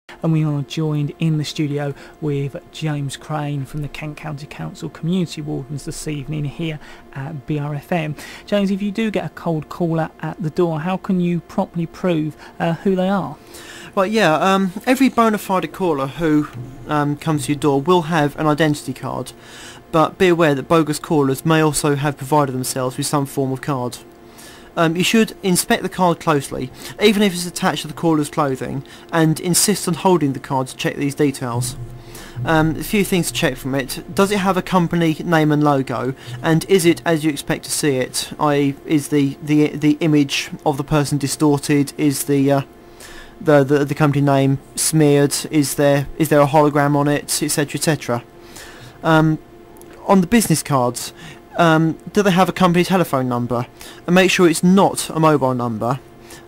And we are joined in the studio with James Crane from the Kent County Council Community Wardens this evening here at BRFM. James, if you do get a cold caller at the door, how can you properly prove who they are? Right, yeah, every bona fide caller who comes to your door will have an identity card, but be aware that bogus callers may also have provided themselves with some form of card. You should inspect the card closely, even if it's attached to the caller's clothing, and insist on holding the card to check these details. A few things to check from it. Does it have a company name and logo, and is it as you expect to see it? I.e., is the image of the person distorted? Is the company name smeared? Is there a hologram on it, etc., etc. On the business cards, do they have a company telephone number? And make sure it's not a mobile number,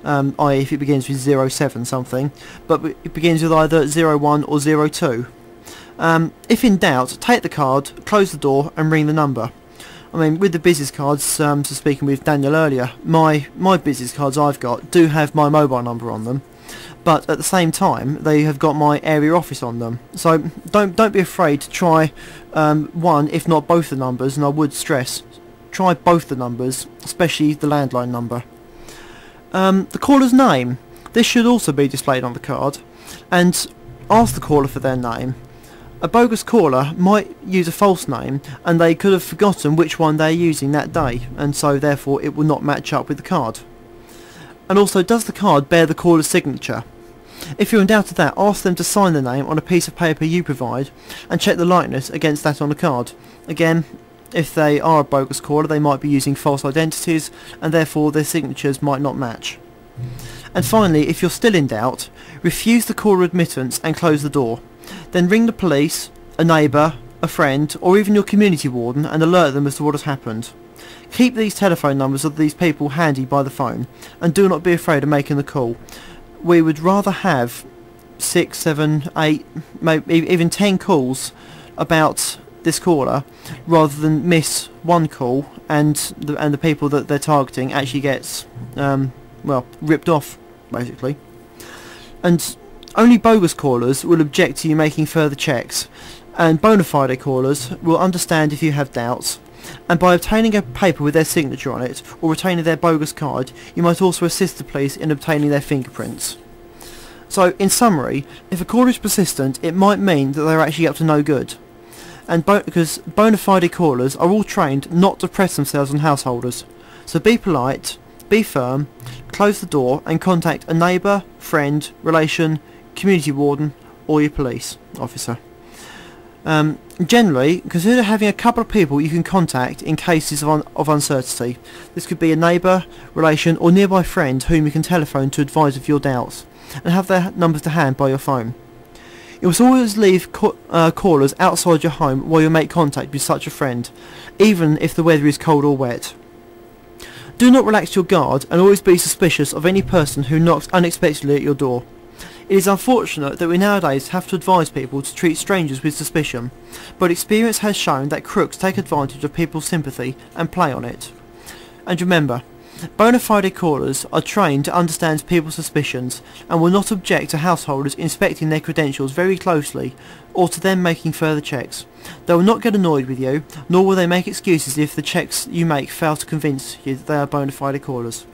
i.e. if it begins with 07 something, but it begins with either 01 or 02. If in doubt, take the card, close the door and ring the number. I mean, with the business cards, so speaking with Daniel earlier, my business cards I've got do have my mobile number on them, but at the same time they have got my area office on them. So don't be afraid to try one, if not both the numbers, and I would stress, try both the numbers, especially the landline number. The caller's name, this should also be displayed on the card, and ask the caller for their name. A bogus caller might use a false name, and they could have forgotten which one they're using that day, and so therefore it will not match up with the card. And also, does the card bear the caller's signature? If you're in doubt of that, ask them to sign the name on a piece of paper you provide, and check the likeness against that on the card. Again, if they are a bogus caller, they might be using false identities, and therefore their signatures might not match. And finally, if you're still in doubt, refuse the caller admittance and close the door. Then ring the police, a neighbour, a friend, or even your community warden and alert them as to what has happened. Keep these telephone numbers of these people handy by the phone, and do not be afraid of making the call. We would rather have 6, 7, 8, maybe even 10 calls about this caller, rather than miss one call and the people that they're targeting actually gets well, ripped off, basically. And only bogus callers will object to you making further checks, and bona fide callers will understand if you have doubts. And by obtaining a paper with their signature on it, or retaining their bogus card, you might also assist the police in obtaining their fingerprints. So, in summary, if a caller is persistent, it might mean that they're actually up to no good. And because bona fide callers are all trained not to press themselves on householders. So be polite, be firm, close the door and contact a neighbour, friend, relation, community warden or your police officer. Generally, consider having a couple of people you can contact in cases of uncertainty. This could be a neighbour, relation or nearby friend whom you can telephone to advise of your doubts, and have their numbers to hand by your phone. You must always leave callers outside your home while you make contact with such a friend, even if the weather is cold or wet. Do not relax your guard and always be suspicious of any person who knocks unexpectedly at your door. It is unfortunate that we nowadays have to advise people to treat strangers with suspicion, but experience has shown that crooks take advantage of people's sympathy and play on it. And remember, bona fide callers are trained to understand people's suspicions and will not object to householders inspecting their credentials very closely or to them making further checks. They will not get annoyed with you, nor will they make excuses if the checks you make fail to convince you that they are bona fide callers.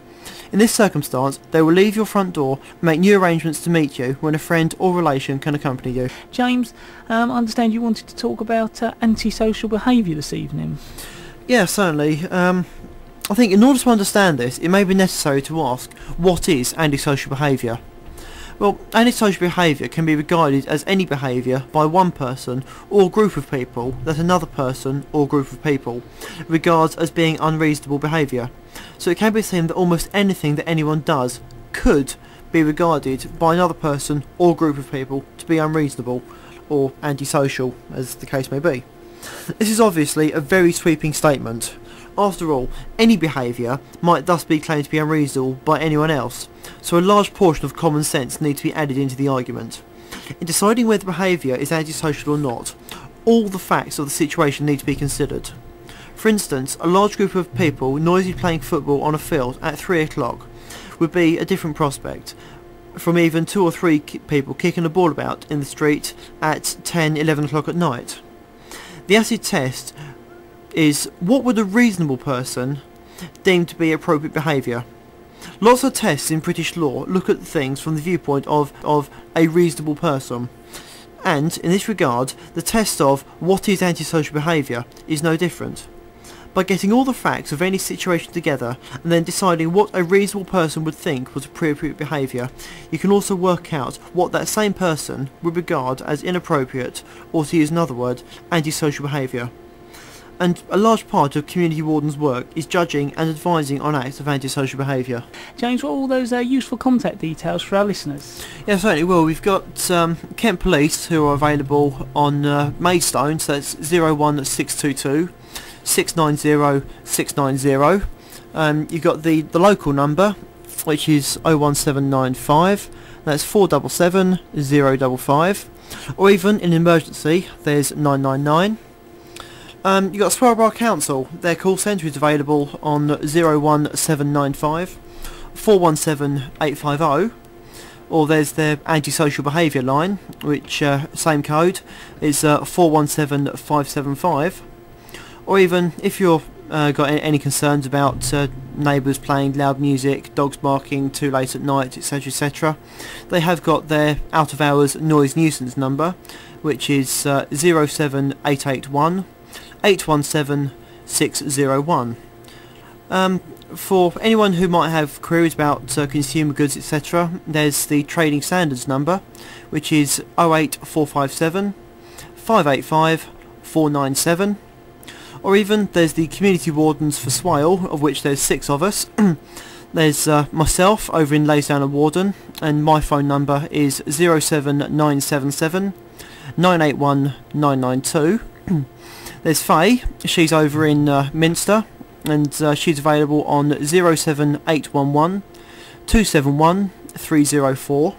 In this circumstance, they will leave your front door and make new arrangements to meet you when a friend or relation can accompany you. James, I understand you wanted to talk about antisocial behaviour this evening. Yeah, certainly. I think in order to understand this, it may be necessary to ask, what is antisocial behaviour? Well, antisocial behaviour can be regarded as any behaviour by one person or group of people that another person or group of people regards as being unreasonable behaviour. So it can be seen that almost anything that anyone does could be regarded by another person or group of people to be unreasonable or antisocial, as the case may be. This is obviously a very sweeping statement. After all, any behaviour might thus be claimed to be unreasonable by anyone else, so a large portion of common sense needs to be added into the argument. In deciding whether behaviour is antisocial or not, all the facts of the situation need to be considered. For instance, a large group of people noisily playing football on a field at 3 o'clock would be a different prospect, from even 2 or 3 people kicking a ball about in the street at 10, 11 o'clock at night. The acid test is what would a reasonable person deem to be appropriate behaviour. Lots of tests in British law look at things from the viewpoint of a reasonable person, and in this regard the test of what is antisocial behaviour is no different. By getting all the facts of any situation together and then deciding what a reasonable person would think was appropriate behaviour, you can also work out what that same person would regard as inappropriate, or to use another word, antisocial behaviour. And a large part of community wardens' work is judging and advising on acts of antisocial behaviour. James, what are all those useful contact details for our listeners? Yeah, certainly will. We've got Kent Police, who are available on Leysdown, so that's 01622 690 690. You've got the local number, which is 01795, that's 477 055, or even in emergency there's 999. You've got Swellborough Council, their call centre is available on 01795 417 850, or there's their antisocial behaviour line, which same code is 417 575, or even if you're got any concerns about neighbours playing loud music, dogs barking too late at night, etc, etc, they have got their out of hours noise nuisance number, which is 07881 817 601. For anyone who might have queries about consumer goods, etc, there's the trading standards number, which is 08457 585 497, or even there's the community wardens for Swale, of which there's 6 of us. There's myself over in Leysdown and Warden, and my phone number is 07977 981 992. There's Faye, she's over in Minster, and she's available on 07811 271 304.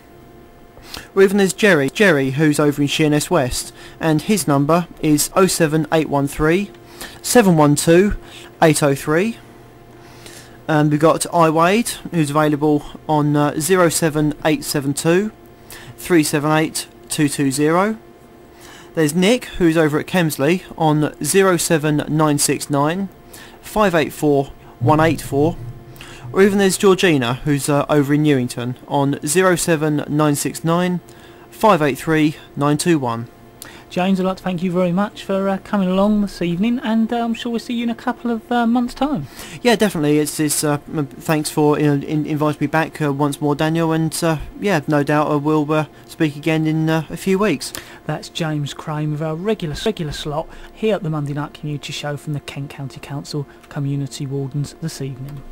Or even there's Jerry, who's over in Sheerness West, and his number is 07813 712 803. And we've got Wade, who's available on 07872 378 220. There's Nick, who's over at Kemsley on 07969 584 184, or even there's Georgina, who's over in Newington on 07969 583 921. James, I'd like to thank you very much for coming along this evening, and I'm sure we'll see you in a couple of months' time. Yeah, definitely. It's thanks for inviting me back once more, Daniel, and yeah, no doubt we'll speak again in a few weeks. That's James Crane with our regular slot here at the Monday Night Community Show from the Kent County Council Community Wardens this evening.